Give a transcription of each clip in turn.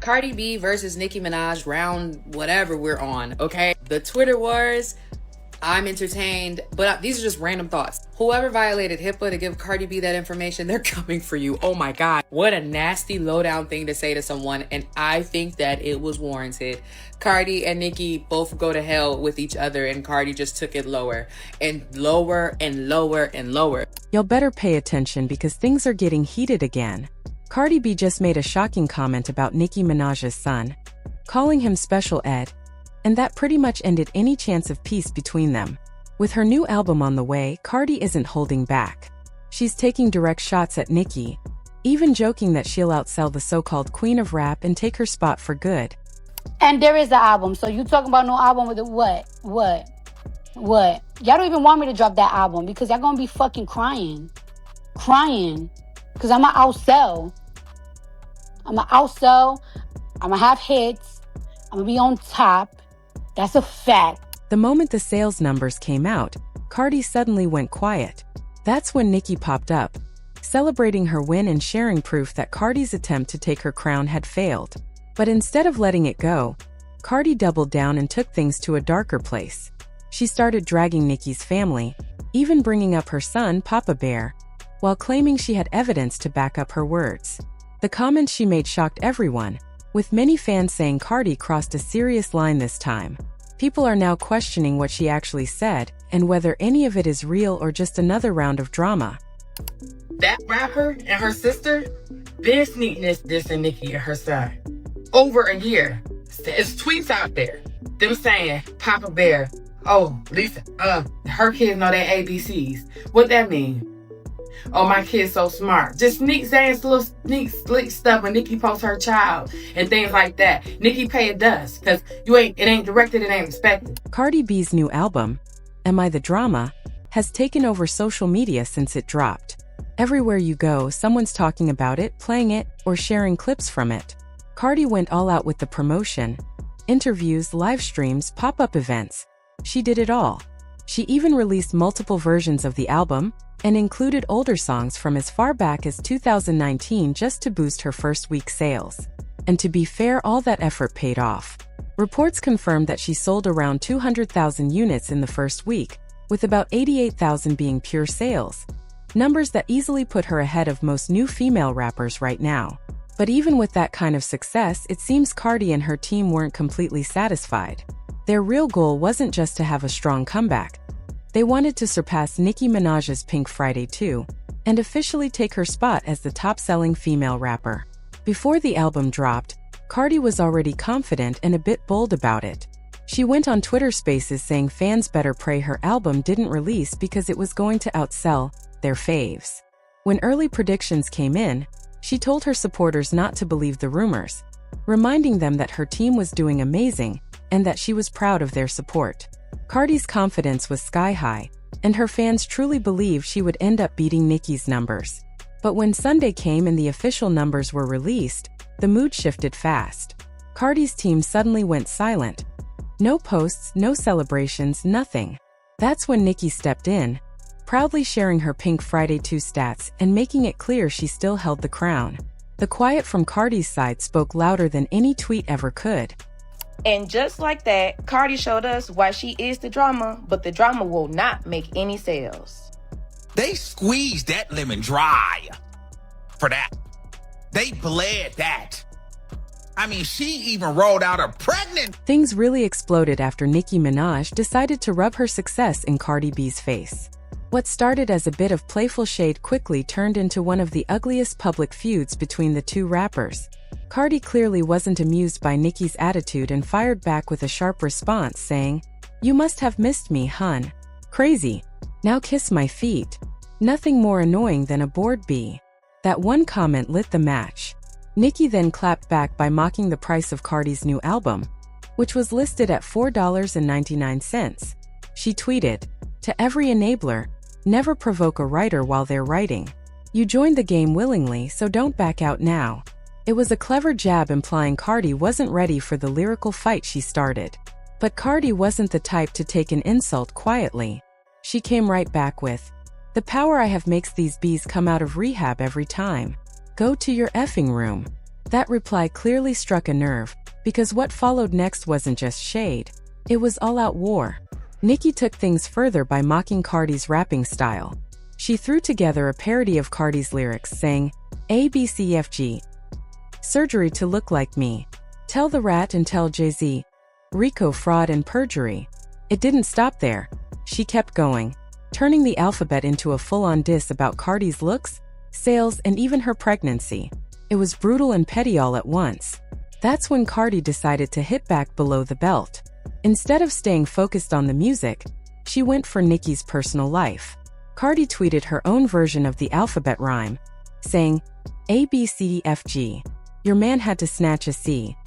Cardi B versus Nicki Minaj, round whatever we're on, okay? The Twitter wars, I'm entertained, but these are just random thoughts. Whoever violated HIPAA to give Cardi B that information, they're coming for you. Oh my God. What a nasty lowdown thing to say to someone, and I think that it was warranted. Cardi and Nicki both go to hell with each other, and Cardi just took it lower and lower and lower and lower. Y'all better pay attention because things are getting heated again. Cardi B just made a shocking comment about Nicki Minaj's son, calling him Special Ed, and that pretty much ended any chance of peace between them. With her new album on the way, Cardi isn't holding back. She's taking direct shots at Nicki, even joking that she'll outsell the so-called queen of rap and take her spot for good. And there is the album, so you talking about no album with it? What? Y'all don't even want me to drop that album because y'all gonna be fucking crying. Because I'ma outsell. I'ma have hits. I'ma be on top. That's a fact. The moment the sales numbers came out, Cardi suddenly went quiet. That's when Nicki popped up, celebrating her win and sharing proof that Cardi's attempt to take her crown had failed. But instead of letting it go, Cardi doubled down and took things to a darker place. She started dragging Nicki's family, even bringing up her son, Papa Bear, while claiming she had evidence to back up her words. The comments she made shocked everyone, with many fans saying Cardi crossed a serious line this time. People are now questioning what she actually said and whether any of it is real or just another round of drama. That rapper and her sister been sneaking this and Nicki and her son over a year. It's tweets out there, them saying Papa Bear, oh, Lisa, her kids know their ABCs. What that mean? Oh, my kid's so smart. Just saying little slick stuff when Nicki posts her child and things like that. Nicki pay it does, because it ain't directed, it ain't expected. Cardi B's new album, Am I the Drama, has taken over social media since it dropped. Everywhere you go, someone's talking about it, playing it, or sharing clips from it. Cardi went all out with the promotion, interviews, live streams, pop-up events. She did it all. She even released multiple versions of the album and included older songs from as far back as 2019 just to boost her first week sales. And to be fair, all that effort paid off. Reports confirmed that she sold around 200,000 units in the first week, with about 88,000 being pure sales. Numbers that easily put her ahead of most new female rappers right now. But even with that kind of success, it seems Cardi and her team weren't completely satisfied. Their real goal wasn't just to have a strong comeback. They wanted to surpass Nicki Minaj's Pink Friday 2 and officially take her spot as the top-selling female rapper. Before the album dropped, Cardi was already confident and a bit bold about it. She went on Twitter Spaces saying fans better pray her album didn't release because it was going to outsell their faves. When early predictions came in, she told her supporters not to believe the rumors, reminding them that her team was doing amazing and that she was proud of their support. Cardi's confidence was sky-high, and her fans truly believed she would end up beating Nicki's numbers. But when Sunday came and the official numbers were released, the mood shifted fast. Cardi's team suddenly went silent. No posts, no celebrations, nothing. That's when Nicki stepped in, proudly sharing her Pink Friday 2 stats and making it clear she still held the crown. The quiet from Cardi's side spoke louder than any tweet ever could. And just like that, Cardi showed us why she is the drama, but the drama will not make any sales. They squeezed that lemon dry for that. They bled that. I mean, she even rolled out a pregnant. Things really exploded after Nicki Minaj decided to rub her success in Cardi B's face. What started as a bit of playful shade quickly turned into one of the ugliest public feuds between the two rappers. Cardi clearly wasn't amused by Nicki's attitude and fired back with a sharp response saying, "You must have missed me, hun. Crazy. Now kiss my feet." Nothing more annoying than a bored bee. That one comment lit the match. Nicki then clapped back by mocking the price of Cardi's new album, which was listed at $4.99. She tweeted, "To every enabler, never provoke a writer while they're writing. You joined the game willingly, so don't back out now." It was a clever jab implying Cardi wasn't ready for the lyrical fight she started. But Cardi wasn't the type to take an insult quietly. She came right back with, "The power I have makes these bees come out of rehab every time. Go to your effing room." That reply clearly struck a nerve, because what followed next wasn't just shade. It was all-out war. Nicki took things further by mocking Cardi's rapping style. She threw together a parody of Cardi's lyrics, saying, ABCFG. Surgery to look like me. Tell the rat and tell Jay-Z. Rico fraud and perjury. It didn't stop there. She kept going, turning the alphabet into a full-on diss about Cardi's looks, sales, and even her pregnancy. It was brutal and petty all at once. That's when Cardi decided to hit back below the belt. Instead of staying focused on the music, she went for Nicki's personal life. Cardi tweeted her own version of the alphabet rhyme, saying, ABCDFG. Your man had to snatch a C.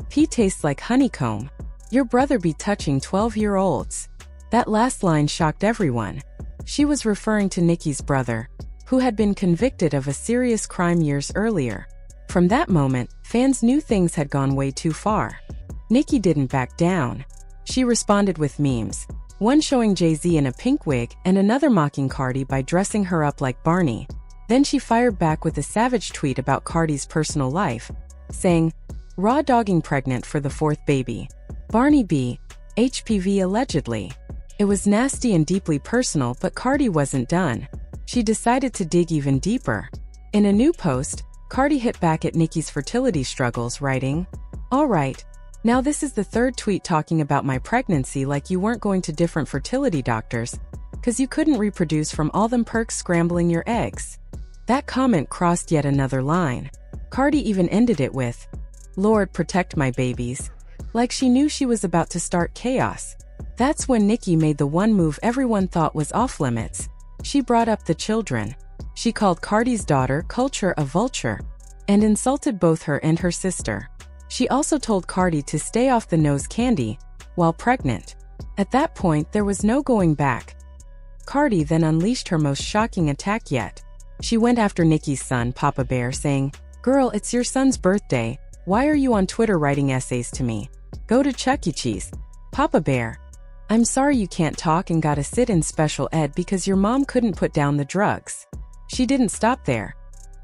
P tastes like honeycomb. Your brother be touching 12-year-olds. That last line shocked everyone. She was referring to Nicki's brother, who had been convicted of a serious crime years earlier. From that moment, fans knew things had gone way too far. Nicki didn't back down. She responded with memes, one showing Jay-Z in a pink wig and another mocking Cardi by dressing her up like Barney. Then she fired back with a savage tweet about Cardi's personal life, saying, raw dogging pregnant for the 4th baby. Barney B. HPV allegedly. It was nasty and deeply personal, but Cardi wasn't done. She decided to dig even deeper. In a new post, Cardi hit back at Nicki's fertility struggles, writing, alright, now this is the 3rd tweet talking about my pregnancy like you weren't going to different fertility doctors, cause you couldn't reproduce from all them perks scrambling your eggs. That comment crossed yet another line. Cardi even ended it with, Lord protect my babies, like she knew she was about to start chaos. That's when Nicki made the one move everyone thought was off limits. She brought up the children. She called Cardi's daughter Culture a vulture, and insulted both her and her sister. She also told Cardi to stay off the nose candy while pregnant. At that point, there was no going back. Cardi then unleashed her most shocking attack yet. She went after Nicki's son, Papa Bear, saying, girl, it's your son's birthday. Why are you on Twitter writing essays to me? Go to Chuck E. Cheese. Papa Bear. I'm sorry you can't talk and gotta sit in special ed because your mom couldn't put down the drugs. She didn't stop there.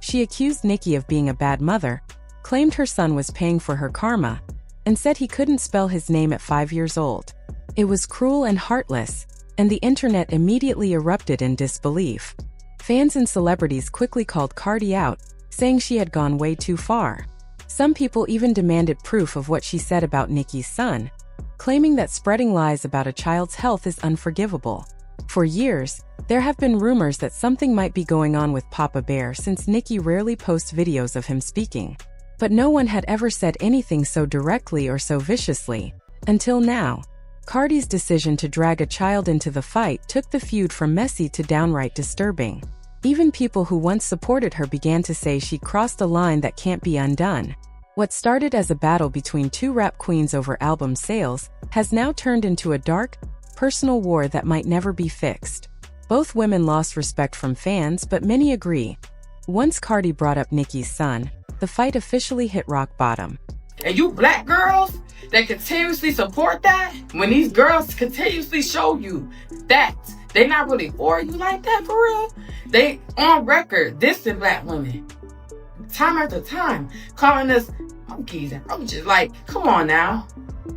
She accused Nicki of being a bad mother, claimed her son was paying for her karma, and said he couldn't spell his name at 5 years old. It was cruel and heartless, and the internet immediately erupted in disbelief. Fans and celebrities quickly called Cardi out, saying she had gone way too far. Some people even demanded proof of what she said about Nicki's son, claiming that spreading lies about a child's health is unforgivable. For years, there have been rumors that something might be going on with Papa Bear since Nicki rarely posts videos of him speaking. But no one had ever said anything so directly or so viciously. Until now. Cardi's decision to drag a child into the fight took the feud from messy to downright disturbing. Even people who once supported her began to say she crossed a line that can't be undone. What started as a battle between two rap queens over album sales has now turned into a dark, personal war that might never be fixed. Both women lost respect from fans, but many agree. Once Cardi brought up Nicki's son, the fight officially hit rock bottom. And you black girls that continuously support that, when these girls continuously show you that they not really for you like that for real, they on record dissing black women. Time after time, calling us monkeys and roaches. Like, come on now.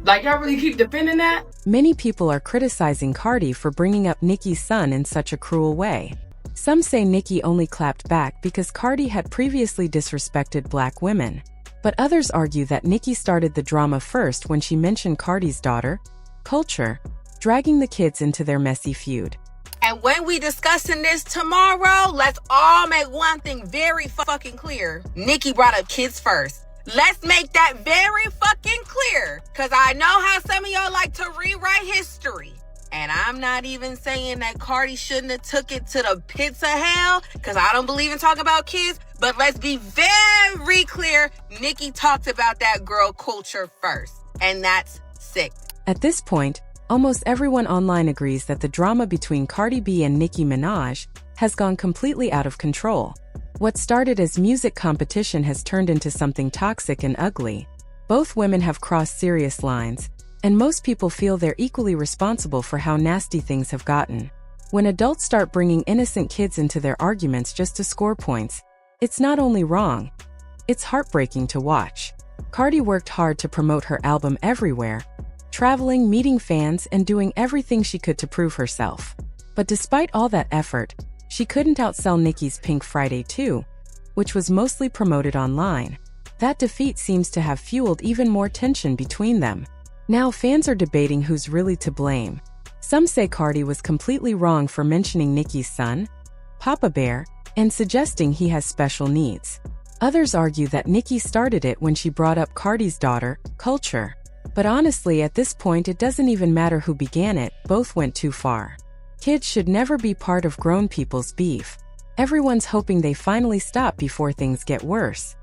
Like, y'all really keep defending that? Many people are criticizing Cardi for bringing up Nicki's son in such a cruel way. Some say Nicki only clapped back because Cardi had previously disrespected black women. But others argue that Nicki started the drama first when she mentioned Cardi's daughter, Culture, dragging the kids into their messy feud. And when we discussing this tomorrow, let's all make one thing very fucking clear. Nicki brought up kids first. Let's make that very fucking clear. Because I know how some of y'all like to rewrite history. And I'm not even saying that Cardi shouldn't have took it to the pits of hell, because I don't believe in talking about kids. But let's be very clear. Nicki talked about that girl Culture first. And that's sick. At this point, almost everyone online agrees that the drama between Cardi B and Nicki Minaj has gone completely out of control. What started as music competition has turned into something toxic and ugly. Both women have crossed serious lines, and most people feel they're equally responsible for how nasty things have gotten. When adults start bringing innocent kids into their arguments just to score points, it's not only wrong, It's heartbreaking to watch. Cardi worked hard to promote her album everywhere, traveling, meeting fans, and doing everything she could to prove herself. But despite all that effort, she couldn't outsell Nicki's Pink Friday 2, which was mostly promoted online. That defeat seems to have fueled even more tension between them. Now fans are debating who's really to blame. Some say Cardi was completely wrong for mentioning Nicki's son, Papa Bear, and suggesting he has special needs. Others argue that Nicki started it when she brought up Cardi's daughter, Culture. But honestly, at this point it doesn't even matter who began it, both went too far. Kids should never be part of grown people's beef. Everyone's hoping they finally stop before things get worse.